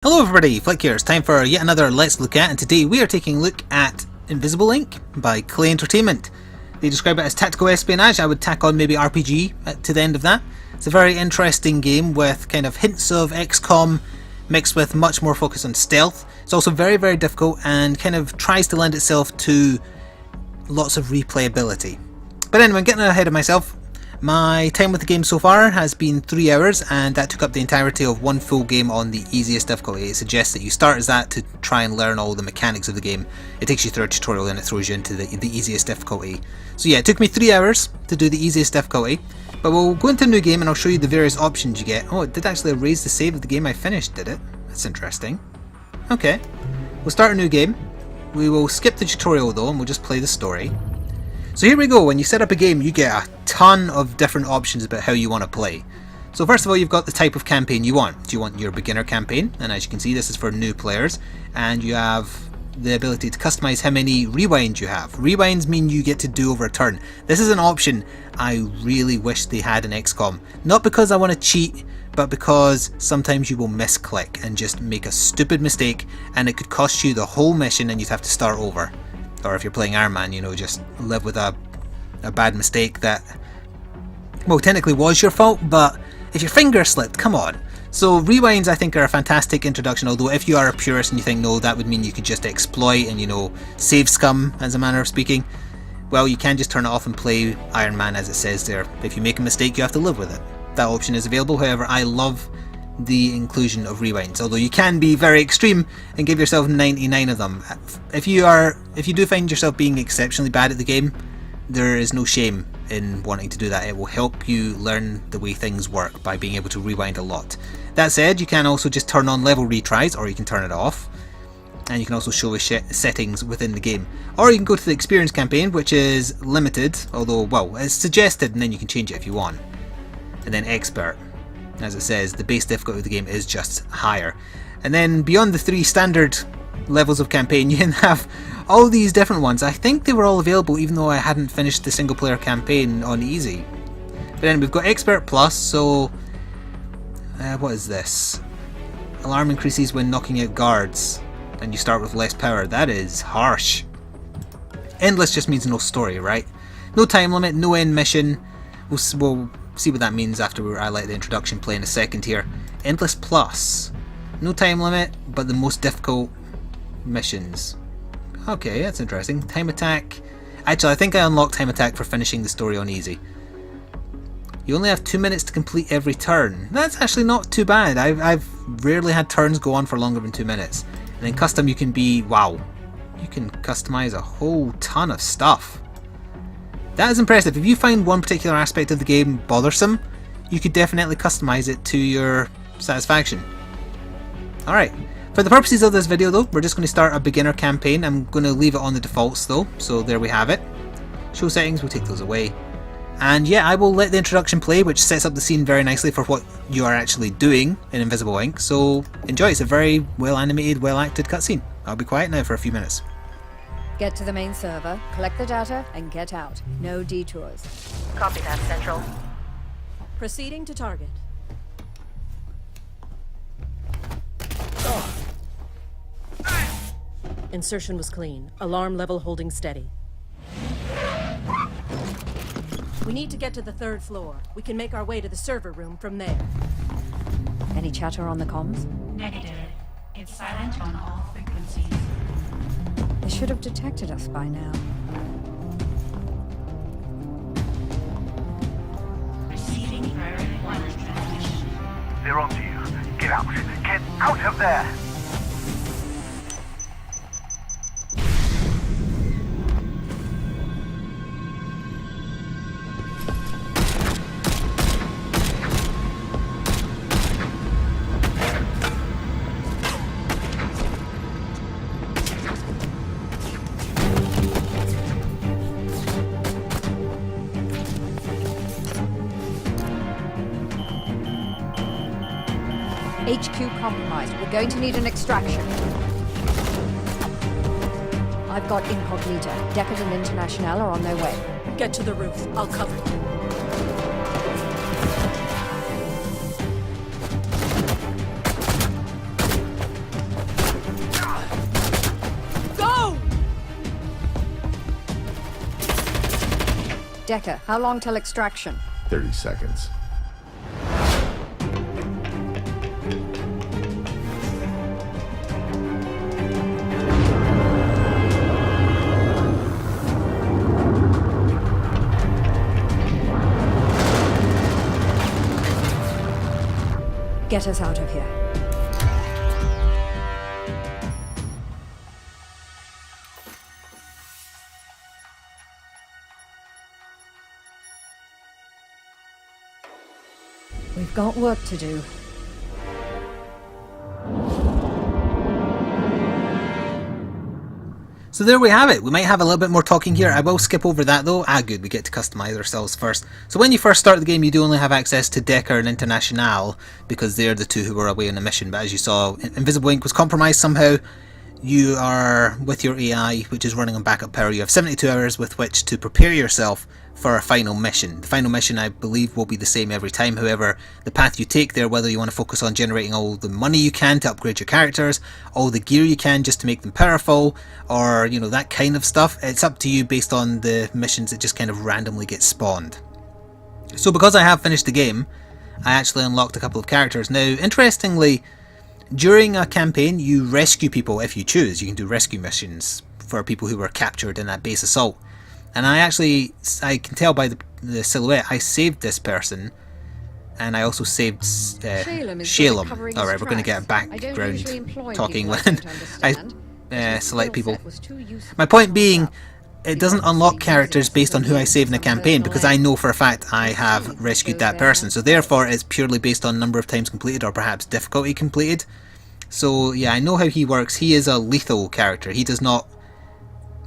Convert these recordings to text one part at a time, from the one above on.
Hello everybody, Flik here. It's time for yet another Let's Look At, and today we are taking a look at Invisible Ink by Clay Entertainment. They describe it as tactical espionage. I would tack on maybe RPG to the end of that. It's a very interesting game with kind of hints of XCOM mixed with much more focus on stealth. It's also very, very difficult and kind of tries to lend itself to lots of replayability. But anyway, I'm getting ahead of myself. My time with the game so far has been 3 hours, and that took up the entirety of one full game on the easiest difficulty. It suggests that you start as that to try and learn all the mechanics of the game. It takes you through a tutorial and it throws you into the easiest difficulty. So yeah, it took me 3 hours to do the easiest difficulty, but we'll go into a new game and I'll show you the various options you get. Oh, it did actually erase the save of the game I finished, did it? That's interesting. Okay, we'll start a new game. We will skip the tutorial though and we'll just play the story. So here we go. When you set up a game, you get a ton of different options about how you want to play. So first of all, you've got the type of campaign you want. Do you want your beginner campaign? And as you can see, this is for new players. And you have the ability to customize how many rewinds you have. Rewinds mean you get to do over a turn. This is an option I really wish they had in XCOM. Not because I want to cheat, but because sometimes you will misclick and just make a stupid mistake and it could cost you the whole mission and you'd have to start over. Or if you're playing Iron Man, you know, just live with a bad mistake that, well, technically was your fault, but if your finger slipped, come on. So rewinds I think are a fantastic introduction, although if you are a purist and you think no, that would mean you could just exploit and, you know, save scum, as a manner of speaking, well, you can just turn it off and play Iron Man as it says there. If you make a mistake, you have to live with it. That option is available. However, I love the inclusion of rewinds, although you can be very extreme and give yourself 99 of them. If you do find yourself being exceptionally bad at the game, there is no shame in wanting to do that. It will help you learn the way things work by being able to rewind a lot. That said, you can also just turn on level retries, or you can turn it off, and you can also show settings within the game. Or you can go to the experience campaign, which is limited, although, well, it's suggested and then you can change it if you want. And then expert. As it says, the base difficulty of the game is just higher. And then beyond the 3 standard levels of campaign, you can have all these different ones. I think they were all available even though I hadn't finished the single player campaign on easy. But then we've got Expert Plus, so what is this? Alarm increases when knocking out guards, and you start with less power. That is harsh. Endless just means no story, right? No time limit, no end mission. We'll see what that means after I let the introduction play in a second here. Endless Plus. No time limit, but the most difficult missions. Okay, that's interesting. Time attack. Actually, I think I unlocked time attack for finishing the story on easy. You only have 2 minutes to complete every turn. That's actually not too bad. I've rarely had turns go on for longer than 2 minutes. And in custom you can be, wow, you can customize a whole ton of stuff. That is impressive. If you find one particular aspect of the game bothersome, you could definitely customize it to your satisfaction. Alright, for the purposes of this video though, we're just going to start a beginner campaign. I'm going to leave it on the defaults though, so there we have it. Show settings, we'll take those away. And yeah, I will let the introduction play, which sets up the scene very nicely for what you are actually doing in Invisible Ink, so enjoy. It's a very well animated, well acted cutscene. I'll be quiet now for a few minutes. Get to the main server, collect the data, and get out. No detours. Copy that, Central. Proceeding to target. Insertion was clean. Alarm level holding steady. We need to get to the 3rd floor. We can make our way to the server room from there. Any chatter on the comms? Negative. It's silent on all frequencies. They should have detected us by now. Receiving priority wireless transmission. They're onto you. Get out. Get out of there! HQ compromised. We're going to need an extraction. I've got Incognita. Deckard and International are on their way. Get to the roof. I'll cover you. Decker, how long till extraction? 30 seconds. Get us out of here. We've got work to do. So there we have it. We might have a little bit more talking here. I will skip over that though. Good, we get to customize ourselves first. So when you first start the game, you do only have access to Decker and International because they're the two who were away on a mission. But as you saw, Invisible Ink was compromised somehow. You are with your AI, which is running on backup power. You have 72 hours with which to prepare yourself for a final mission. The final mission, I believe, will be the same every time. However, the path you take there, whether you want to focus on generating all the money you can to upgrade your characters, all the gear you can just to make them powerful, or, you know, that kind of stuff, it's up to you based on the missions that just kind of randomly get spawned. So because I have finished the game, I actually unlocked a couple of characters. Now, interestingly, during a campaign, you rescue people if you choose. You can do rescue missions for people who were captured in that base assault. And I can tell by the silhouette, I saved this person, and I also saved Shalem. Alright, we're going to get a background talking when I select people. My point being, it doesn't unlock characters based on who I save in a campaign, because I know for a fact I have rescued that person. So therefore, it's purely based on number of times completed, or perhaps difficulty completed. So yeah, I know how he works. He is a lethal character. He does not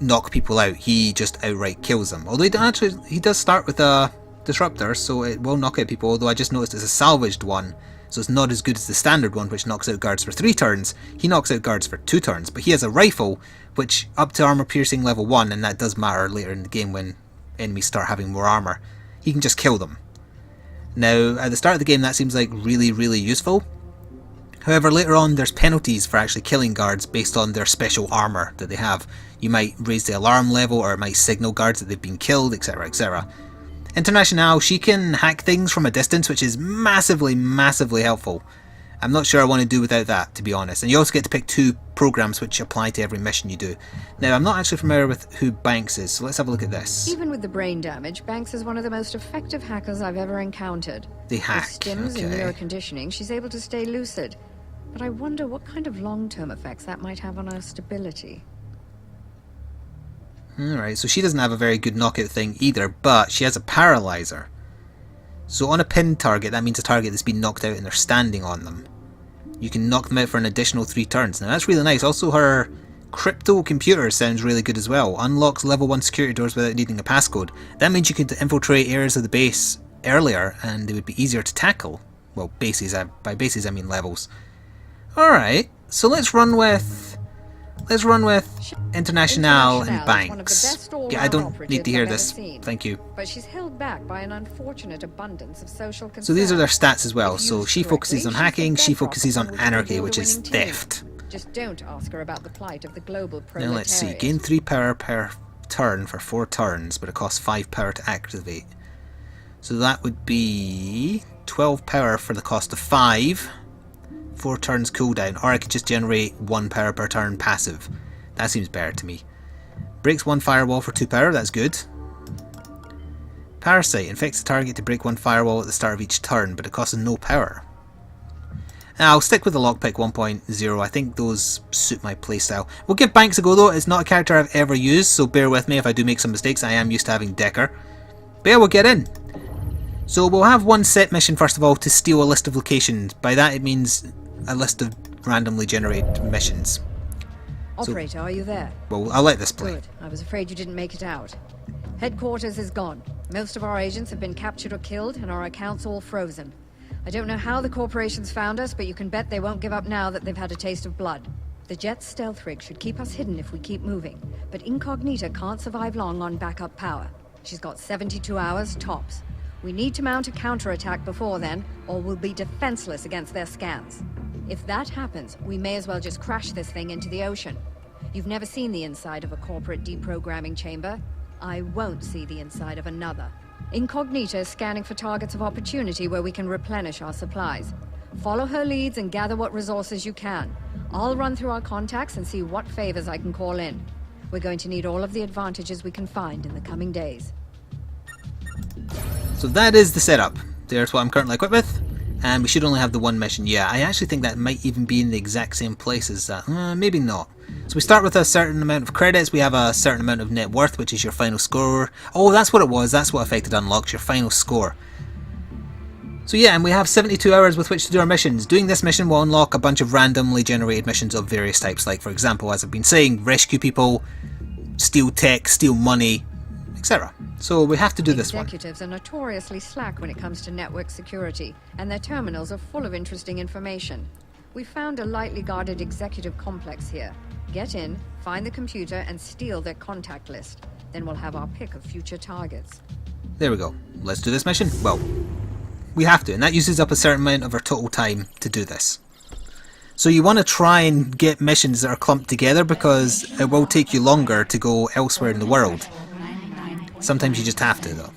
knock people out, he just outright kills them. Although he does start with a disruptor, so it will knock out people, although I just noticed it's a salvaged one, so it's not as good as the standard one, which knocks out guards for 3 turns. He knocks out guards for 2 turns, but he has a rifle, which up to armor piercing level 1, and that does matter later in the game when enemies start having more armor. He can just kill them. Now, at the start of the game, that seems like really, really useful. However, later on, there's penalties for actually killing guards based on their special armor that they have. You might raise the alarm level, or it might signal guards that they've been killed, etc, etc. International, she can hack things from a distance, which is massively, massively helpful. I'm not sure I want to do without that, to be honest. And you also get to pick 2 programs which apply to every mission you do. Now, I'm not actually familiar with who Banks is, so let's have a look at this. Even with the brain damage, Banks is one of the most effective hackers I've ever encountered. They hack, with stims and mirror conditioning, she's able to stay lucid. But I wonder what kind of long-term effects that might have on her stability. Alright, so she doesn't have a very good knockout thing either, but she has a paralyzer. So on a pinned target, that means a target that's been knocked out and they're standing on them. You can knock them out for an additional 3 turns. Now that's really nice. Also, her crypto computer sounds really good as well. Unlocks level 1 security doors without needing a passcode. That means you could infiltrate areas of the base earlier and they would be easier to tackle. Well, bases, by bases I mean levels. Alright, so let's run with International and Banks. Yeah, I don't need to hear this. Thank you. But she's held back by an unfortunate abundance of social concern. So these are their stats as well. So she focuses on hacking, she focuses on anarchy, which is theft. Just don't ask her about the plight of the global proletariat. Now let's see. Gain 3 power per turn for 4 turns, but it costs 5 power to activate. So that would be 12 power for the cost of 5. 4 turns cooldown, or I could just generate 1 power per turn passive. That seems better to me. Breaks 1 firewall for 2 power, that's good. Parasite, infects the target to break 1 firewall at the start of each turn, but it costs no power. I'll stick with the lockpick 1.0, I think those suit my playstyle. We'll give Banks a go though, it's not a character I've ever used, so bear with me if I do make some mistakes, I am used to having Decker. But yeah, we'll get in. So we'll have one set mission first of all to steal a list of locations. By that it means a list of randomly generated missions. Operator, are you there? Well, I'll let this play. Good. I was afraid you didn't make it out. Headquarters is gone. Most of our agents have been captured or killed, and our accounts all frozen. I don't know how the corporations found us, but you can bet they won't give up now that they've had a taste of blood. The Jet's stealth rig should keep us hidden if we keep moving, but Incognita can't survive long on backup power. She's got 72 hours, tops. We need to mount a counterattack before then, or we'll be defenseless against their scans. If that happens, we may as well just crash this thing into the ocean. You've never seen the inside of a corporate deprogramming chamber. I won't see the inside of another. Incognita is scanning for targets of opportunity where we can replenish our supplies. Follow her leads and gather what resources you can. I'll run through our contacts and see what favors I can call in. We're going to need all of the advantages we can find in the coming days. So that is the setup. There's what I'm currently equipped with. And we should only have the one mission. Yeah, I actually think that might even be in the exact same place as that. Maybe not. So we start with a certain amount of credits. We have a certain amount of net worth, which is your final score. Oh, that's what it was. That's what affected unlocks, your final score. So yeah, and we have 72 hours with which to do our missions. Doing this mission will unlock a bunch of randomly generated missions of various types. Like, for example, as I've been saying, rescue people, steal tech, steal money, etc. So we have to do this one. Executives are notoriously slack when it comes to network security, and their terminals are full of interesting information. We found a lightly guarded executive complex here. Get in, find the computer, and steal their contact list. Then we'll have our pick of future targets. There we go. Let's do this mission. Well, we have to, and that uses up a certain amount of our total time to do this. So you want to try and get missions that are clumped together because it will take you longer to go elsewhere in the world. Sometimes you just have to, though.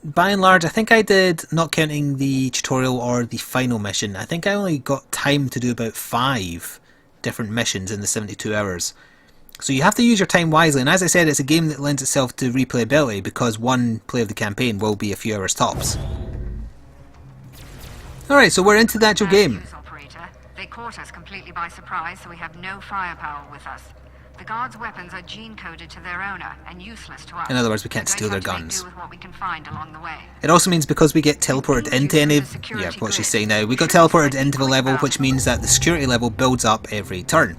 By and large, I think I did, not counting the tutorial or the final mission, I think I only got time to do about 5 different missions in the 72 hours. So you have to use your time wisely, and as I said, it's a game that lends itself to replayability because one play of the campaign will be a few hours tops. Alright, so we're into the actual game. Operator. They caught us completely by surprise, so we have no firepower with us. The guards' weapons are gene-coded to their owner and useless to us. In other words, we can't steal their guns. Do with what we can find along the way. It also means because we get teleported into any... Yeah, what she's saying now. We got teleported into the level, which means that the security level builds up every turn.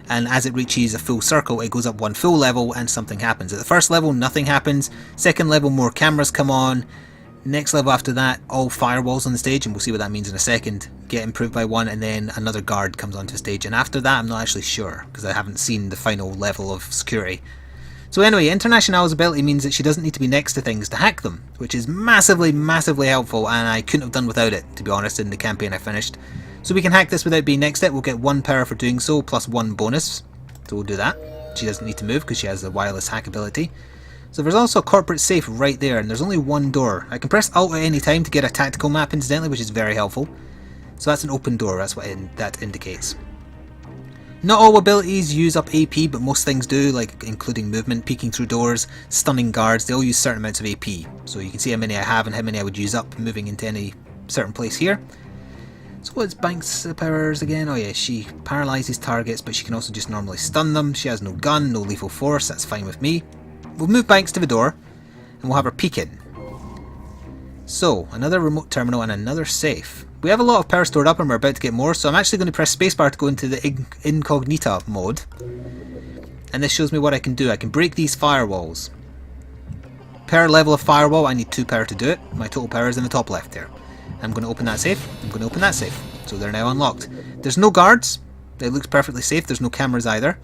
And as it reaches a full circle, it goes up one full level and something happens. At the first level, nothing happens. Second level, more cameras come on. Next level after that, all firewalls on the stage, and we'll see what that means in a second, get improved by one, and then another guard comes onto the stage. And after that, I'm not actually sure, because I haven't seen the final level of security. So anyway, International's ability means that she doesn't need to be next to things to hack them, which is massively, massively helpful, and I couldn't have done without it, to be honest, in the campaign I finished. So we can hack this without being next to it. We'll get 1 power for doing so, plus 1 bonus. So we'll do that. She doesn't need to move, because she has the wireless hack ability. So there's also a corporate safe right there, and there's only 1 door. I can press Alt at any time to get a tactical map incidentally, which is very helpful. So that's an open door, that's what that indicates. Not all abilities use up AP, but most things do, like including movement, peeking through doors, stunning guards, they all use certain amounts of AP. So you can see how many I have and how many I would use up moving into any certain place here. So what's Banks' powers again? Oh yeah, she paralyzes targets, but she can also just normally stun them. She has no gun, no lethal force, that's fine with me. We'll move Banks to the door, and we'll have her peek in. So, another remote terminal and another safe. We have a lot of power stored up and we're about to get more, so I'm actually going to press spacebar to go into the incognita mode. And this shows me what I can do. I can break these firewalls. Per level of firewall, I need 2 power to do it. My total power is in the top left there. I'm going to open that safe. I'm going to open that safe. So they're now unlocked. There's no guards. It looks perfectly safe. There's no cameras either.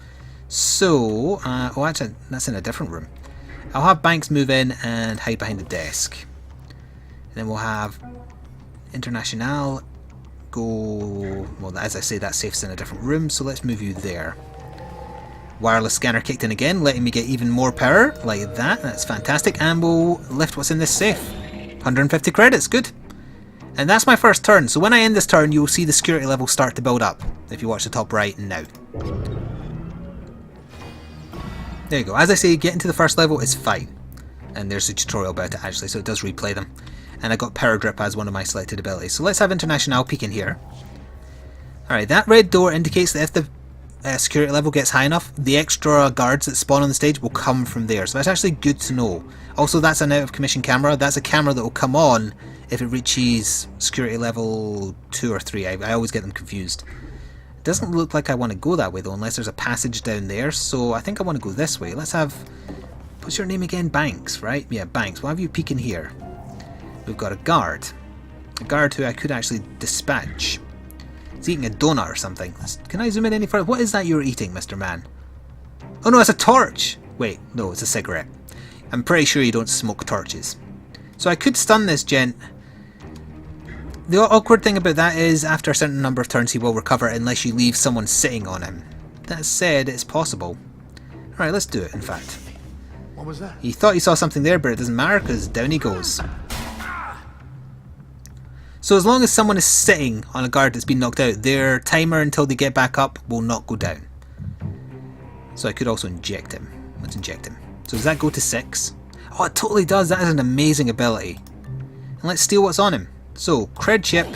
So, oh actually, that's in a different room. I'll have Banks move in and hide behind the desk. And then we'll have International go... Well, as I say, that safe's in a different room, so let's move you there. Wireless scanner kicked in again, letting me get even more power, like that. That's fantastic. And we'll lift what's in this safe. 150 credits, good. And that's my first turn, so when I end this turn, you'll see the security level start to build up, if you watch the top right now. There you go. As I say, getting to the first level is fine. And there's a tutorial about it actually, so it does replay them. And I got Power Grip as one of my selected abilities. So let's have International peek in here. Alright, that red door indicates that if the security level gets high enough, the extra guards that spawn on the stage will come from there. So that's actually good to know. Also, that's an out of commission camera. That's a camera that will come on if it reaches security level 2 or 3. I always get them confused. It doesn't look like I want to go that way though, unless there's a passage down there, so I think I want to go this way. Let's have... What's your name again? Banks, right? Yeah, Banks. We'll have you peek in here. We've got a guard. A guard who I could actually dispatch. He's eating a donut or something. Can I zoom in any further? What is that you're eating, Mr. Man? Oh no, it's a torch! Wait, no, it's a cigarette. I'm pretty sure you don't smoke torches. So I could stun this gent. The awkward thing about that is, after a certain number of turns he will recover unless you leave someone sitting on him. That said, it's possible. Alright, let's do it, in fact. was that? He thought he saw something there, but it doesn't matter because down he goes. So as long as someone is sitting on a guard that's been knocked out, their timer until they get back up will not go down. So I could also inject him. Let's inject him. So does that go to 6? Oh, it totally does. That is an amazing ability. And let's steal what's on him. So, cred chip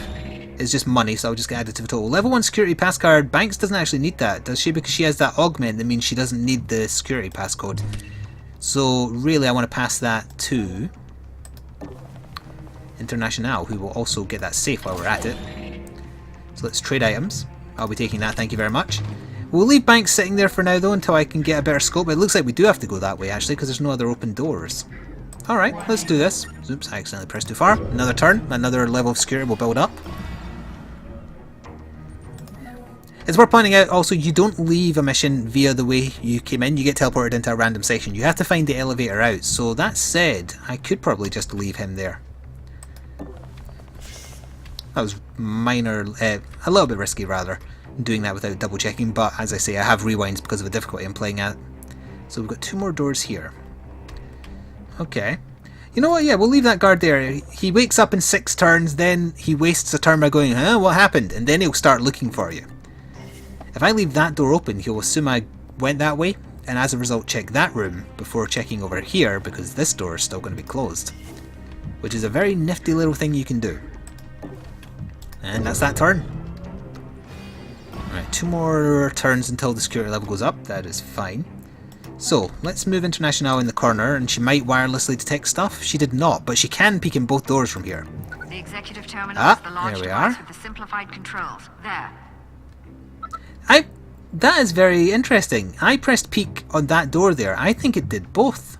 is just money, so I'll just get added to the total. Level 1 security pass card. Banks doesn't actually need that, does she? Because she has that augment that means she doesn't need the security pass code. So, really, I want to pass that to International, who will also get that safe while we're at it. So let's trade items. I'll be taking that, thank you very much. We'll leave Banks sitting there for now though until I can get a better scope. It looks like we do have to go that way actually because there's no other open doors. Alright, let's do this. Oops, I accidentally pressed too far. Another turn, another level of security will build up. It's worth pointing out also you don't leave a mission via the way you came in, you get teleported into a random section. You have to find the elevator out. So that said, I could probably just leave him there. That was minor, a little bit risky rather, doing that without double checking, but as I say, I have rewinds because of the difficulty I'm playing at. So we've got 2 more doors here. Okay. You know what, yeah, we'll leave that guard there. He wakes up in 6 turns, then he wastes a turn by going, huh, what happened? And then he'll start looking for you. If I leave that door open, he'll assume I went that way, and as a result check that room before checking over here, because this door is still going to be closed. Which is a very nifty little thing you can do. And that's that turn. Alright, 2 more turns until the security level goes up. That is fine. So, let's move International in the corner, and she might wirelessly detect stuff. She did not, but she can peek in both doors from here. The executive terminal is the large there we device are. with the simplified controls. There. That is very interesting. I pressed peek on that door there. I think it did both.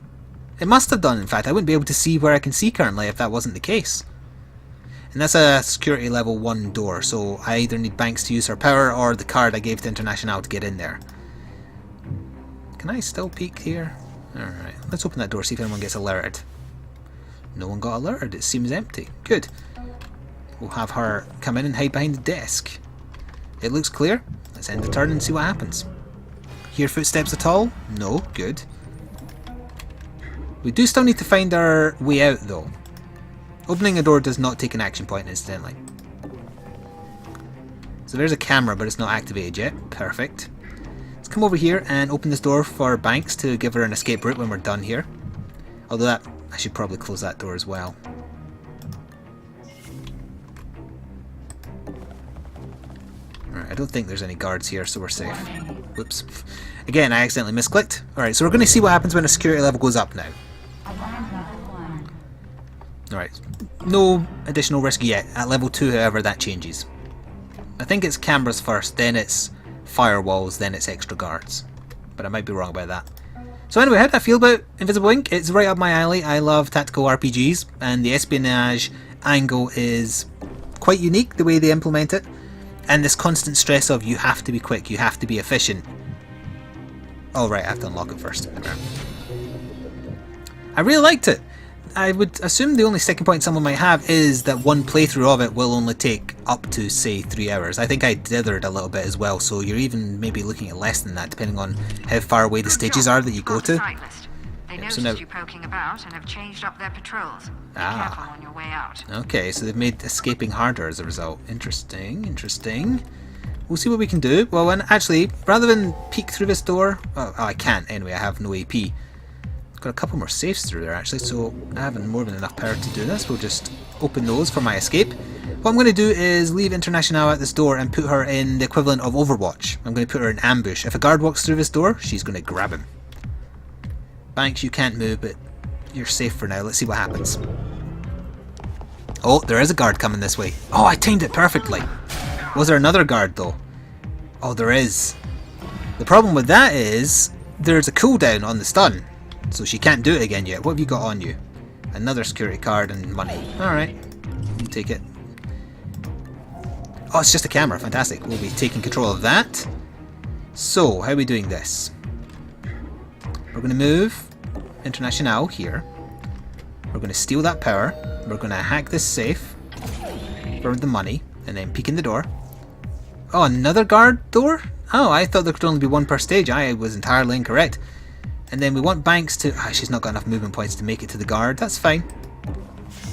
It must have done, in fact. I wouldn't be able to see where I can see currently if that wasn't the case. And that's a security level 1 door, so I either need Banks to use her power or the card I gave to International to get in there. Can I still peek here? Alright, let's open that door, see if anyone gets alerted. No one got alerted, it seems empty. Good. We'll have her come in and hide behind the desk. It looks clear. Let's end the turn and see what happens. Hear footsteps at all? No, good. We do still need to find our way out though. Opening a door does not take an action point incidentally. So there's a camera but it's not activated yet. Perfect. Let's come over here and open this door for Banks to give her an escape route when we're done here. Although that, I should probably close that door as well. Alright, I don't think there's any guards here so we're safe. Whoops. Again, I accidentally misclicked. Alright, so we're going to see what happens when a security level goes up now. Alright, no additional risk yet. At level 2, however, that changes. I think it's cameras first, then it's firewalls, then it's extra guards. But I might be wrong about that. So anyway, how do I feel about Invisible Ink? It's right up my alley. I love tactical RPGs, and the espionage angle is quite unique, the way they implement it. And this constant stress of you have to be quick, you have to be efficient. Oh right, I have to unlock it first. I really liked it. I would assume the only sticking point someone might have is that one playthrough of it will only take up to, say, 3 hours. I think I dithered a little bit as well, so you're even maybe looking at less than that, depending on how far away the stages are that you go to. They noticed you poking about and have changed up their patrols. Be careful on your way out. Okay, so they've made escaping harder as a result. Interesting, interesting. We'll see what we can do. Well, and actually, rather than peek through this door... Oh, I can't anyway, I have no AP. Got a couple more safes through there actually, so I have more than enough power to do this. We'll just open those for my escape. What I'm going to do is leave International at this door and put her in the equivalent of Overwatch. I'm going to put her in ambush. If a guard walks through this door, she's going to grab him. Banks, you can't move, but you're safe for now. Let's see what happens. Oh, there is a guard coming this way. Oh, I timed it perfectly. Was there another guard though? Oh, there is. The problem with that is there's a cooldown on the stun. So she can't do it again yet. What have you got on you? Another security card and money. Alright. We'll take it. Oh, it's just a camera. Fantastic. We'll be taking control of that. So, how are we doing this? We're going to move International here. We're going to steal that power. We're going to hack this safe for the money. And then peek in the door. Oh, another guard door? Oh, I thought there could only be one per stage. I was entirely incorrect. And then we want Banks to... she's not got enough movement points to make it to the guard. That's fine.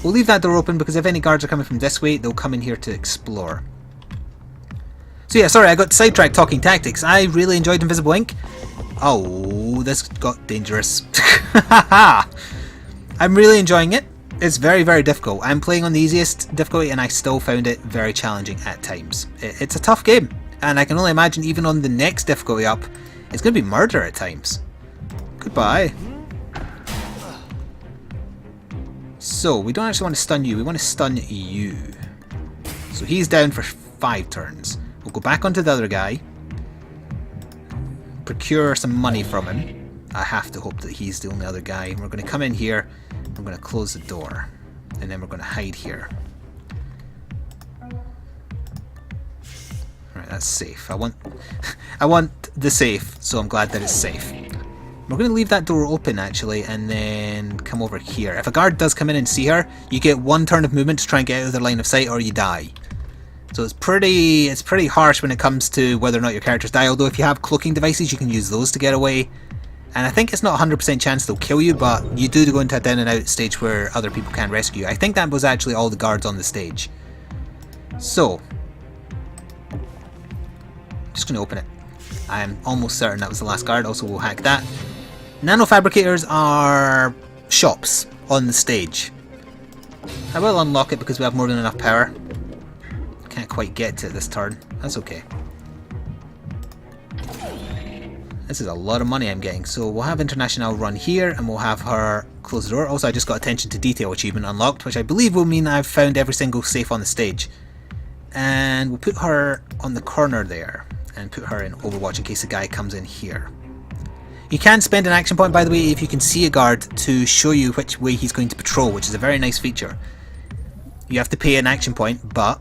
We'll leave that door open because if any guards are coming from this way, they'll come in here to explore. So yeah, sorry, I got sidetracked talking tactics. I really enjoyed Invisible Ink. Oh, this got dangerous. I'm really enjoying it. It's very, very difficult. I'm playing on the easiest difficulty and I still found it very challenging at times. It's a tough game. And I can only imagine even on the next difficulty up, it's going to be murder at times. Goodbye. So, we don't actually want to stun you, we want to stun you. So he's down for 5 turns. We'll go back onto the other guy. Procure some money from him. I have to hope that he's the only other guy. We're going to come in here, we're going to close the door. And then we're going to hide here. Alright, that's safe. I want the safe, so I'm glad that it's safe. We're going to leave that door open actually and then come over here. If a guard does come in and see her, you get 1 turn of movement to try and get out of their line of sight or you die. So it's pretty harsh when it comes to whether or not your characters die, although if you have cloaking devices you can use those to get away. And I think it's not 100% chance they'll kill you, but you do go into a down and out stage where other people can rescue you. I think that was actually all the guards on the stage. So, I'm just going to open it. I'm almost certain that was the last guard, also we'll hack that. Nanofabricators are shops on the stage. I will unlock it because we have more than enough power. Can't quite get to it this turn. That's okay. This is a lot of money I'm getting. So we'll have International run here and we'll have her close the door. Also, I just got Attention to Detail achievement unlocked, which I believe will mean I've found every single safe on the stage. And we'll put her on the corner there and put her in Overwatch in case the guy comes in here. You can spend an action point, by the way, if you can see a guard to show you which way he's going to patrol, which is a very nice feature. You have to pay an action point, but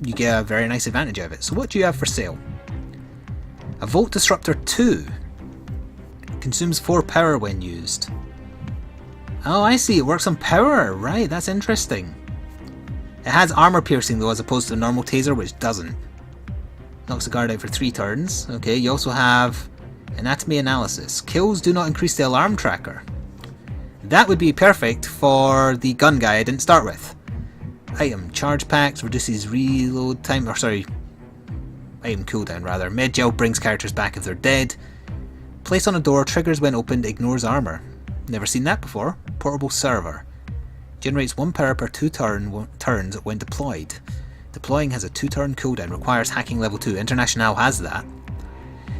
you get a very nice advantage out of it. So what do you have for sale? A Volt Disruptor 2. Consumes 4 power when used. Oh, I see. It works on power. Right, that's interesting. It has armor piercing, though, as opposed to the normal taser, which doesn't. Knocks the guard out for 3 turns. Okay, you also have Anatomy Analysis. Kills do not increase the alarm tracker. That would be perfect for the gun guy I didn't start with. Item Charge Packs reduces reload time, or sorry, item cooldown rather. Med Gel brings characters back if they're dead. Place on a door, triggers when opened, ignores armor. Never seen that before. Portable Server. Generates 1 power per 2 turns when deployed. Deploying has a 2-turn cooldown, requires hacking level 2. International has that.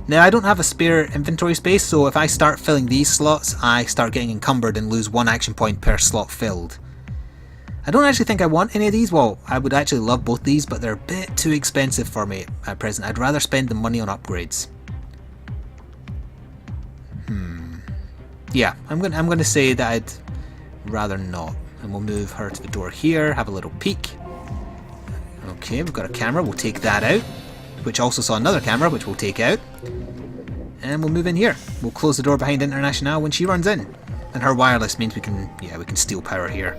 Now I don't have a spare inventory space, so if I start filling these slots, I start getting encumbered and lose 1 action point per slot filled. I don't actually think I want any of these. Well, I would actually love both these, but they're a bit too expensive for me at present. I'd rather spend the money on upgrades. Yeah, I'm going to say that I'd rather not. And we'll move her to the door here, have a little peek. Okay, we've got a camera, we'll take that out. Which also saw another camera, which we'll take out. And we'll move in here. We'll close the door behind International when she runs in. And her wireless means we can steal power here.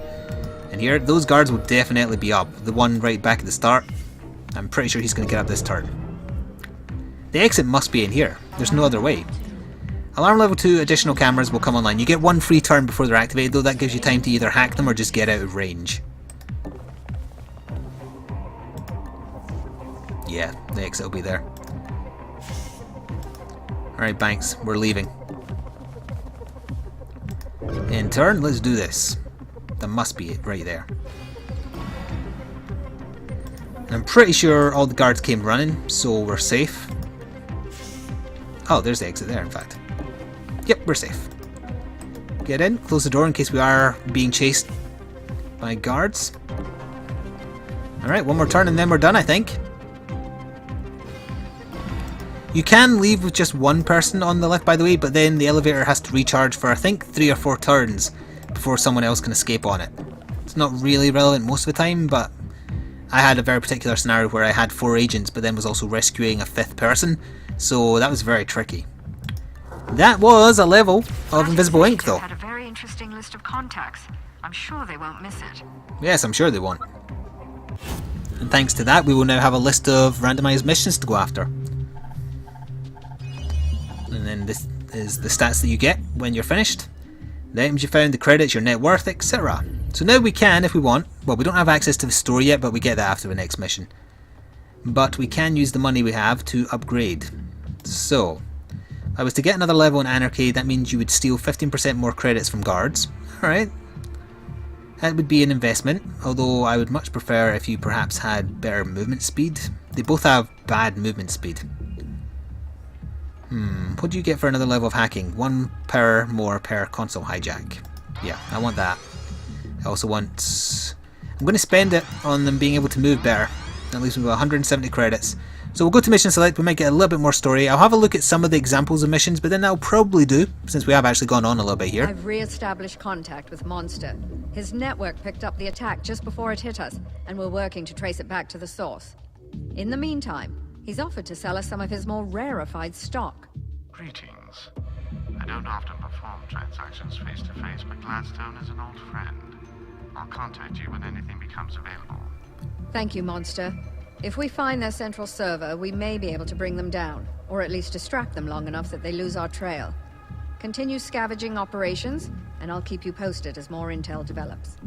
And here, those guards will definitely be up. The one right back at the start, I'm pretty sure he's going to get up this turn. The exit must be in here. There's no other way. Alarm level 2 additional cameras will come online. You get 1 free turn before they're activated, though that gives you time to either hack them or just get out of range. Yeah, the exit will be there. Alright, Banks, we're leaving. In turn, let's do this. That must be it, right there. I'm pretty sure all the guards came running, so we're safe. Oh, there's the exit there, in fact. Yep, we're safe. Get in, close the door in case we are being chased by guards. Alright, 1 more turn and then we're done, I think. You can leave with just 1 person on the lift, by the way, but then the elevator has to recharge for, I think, 3 or 4 turns before someone else can escape on it. It's not really relevant most of the time, but I had a very particular scenario where I had 4 agents, but then was also rescuing a 5th person, so that was very tricky. That was a level of Invisible Ink, though. Had a very interesting list of contacts. I'm sure they won't miss it. Yes, I'm sure they won't. And thanks to that, we will now have a list of randomized missions to go after. And then is the stats that you get when you're finished. The items you found, the credits, your net worth, etc. So now we can, if we want, well, we don't have access to the store yet, but we get that after the next mission. But we can use the money we have to upgrade. So, if I was to get another level in Anarchy, that means you would steal 15% more credits from guards. Alright. That would be an investment, although I would much prefer if you perhaps had better movement speed. They both have bad movement speed. What do you get for another level of hacking? 1 power more per console hijack. Yeah, I want that. I also want... I'm going to spend it on them being able to move better. At least we've got 170 credits. So we'll go to mission select, we might get a little bit more story. I'll have a look at some of the examples of missions, but then that'll probably do, since we have actually gone on a little bit here. I've re-established contact with Monster. His network picked up the attack just before it hit us, and we're working to trace it back to the source. In the meantime, he's offered to sell us some of his more rarefied stock. Greetings. I don't often perform transactions face-to-face, but Gladstone is an old friend. I'll contact you when anything becomes available. Thank you, Monster. If we find their central server, we may be able to bring them down, or at least distract them long enough that they lose our trail. Continue scavenging operations, and I'll keep you posted as more intel develops.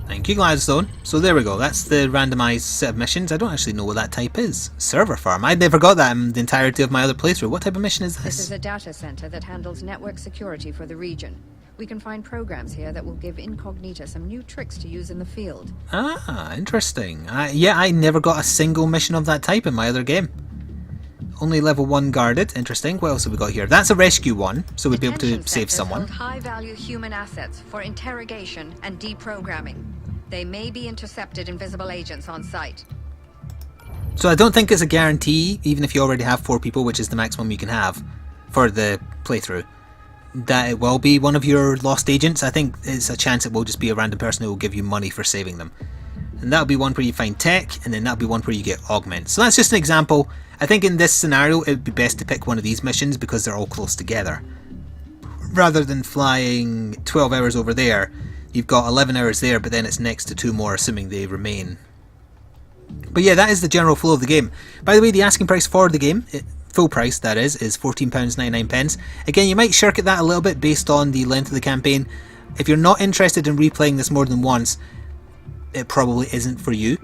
Thank you, Gladstone. So there we go, that's the randomised set of missions. I don't actually know what that type is. Server farm. I'd never got that in the entirety of my other playthrough. What type of mission is this? This is a data center that handles network security for the region. We can find programs here that will give Incognita some new tricks to use in the field. Ah, interesting. Yeah, I never got a single mission of that type in my other game. Only level 1 guarded. Interesting. What else have we got here? That's a rescue one, so we'd be able to Detention save centers someone. hold high-value human assets for interrogation and deprogramming. They may be intercepted invisible agents on site. So I don't think it's a guarantee, even if you already have 4 people, which is the maximum you can have for the playthrough, that it will be one of your lost agents. I think it's a chance it will just be a random person who will give you money for saving them. And that'll be one where you find tech, and then that'll be one where you get augments. So that's just an example. I think in this scenario it would be best to pick one of these missions because they're all close together. Rather than flying 12 hours over there, you've got 11 hours there, but then it's next to 2 more, assuming they remain. But yeah, that is the general flow of the game. By the way, the asking price for the game, full price that is £14.99. Again, you might shirk at that a little bit based on the length of the campaign. If you're not interested in replaying this more than once, it probably isn't for you.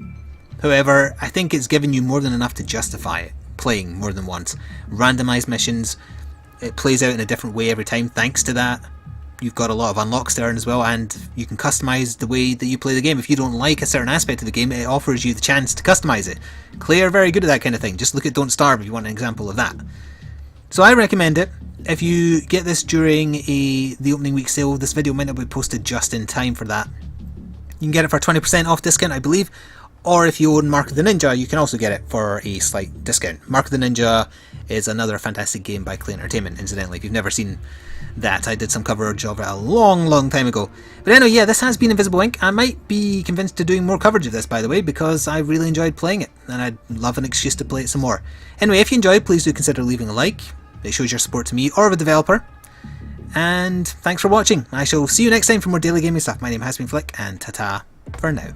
However, I think it's given you more than enough to justify it, playing more than once. Randomised missions, it plays out in a different way every time thanks to that. You've got a lot of unlocks there as well, and you can customise the way that you play the game. If you don't like a certain aspect of the game, it offers you the chance to customise it. Clay are very good at that kind of thing. Just look at Don't Starve if you want an example of that. So I recommend it. If you get this during the opening week sale, this video might not be posted just in time for that. You can get it for 20% off discount, I believe. Or if you own Mark of the Ninja, you can also get it for a slight discount. Mark of the Ninja is another fantastic game by Clay Entertainment, incidentally. If you've never seen that, I did some coverage of it a long time ago. But anyway, yeah, this has been Invisible Ink. I might be convinced to doing more coverage of this, by the way, because I really enjoyed playing it, and I'd love an excuse to play it some more. Anyway, if you enjoyed, please do consider leaving a like. It shows your support to me or the developer. And thanks for watching. I shall see you next time for more daily gaming stuff. My name has been Flik, and ta-ta for now.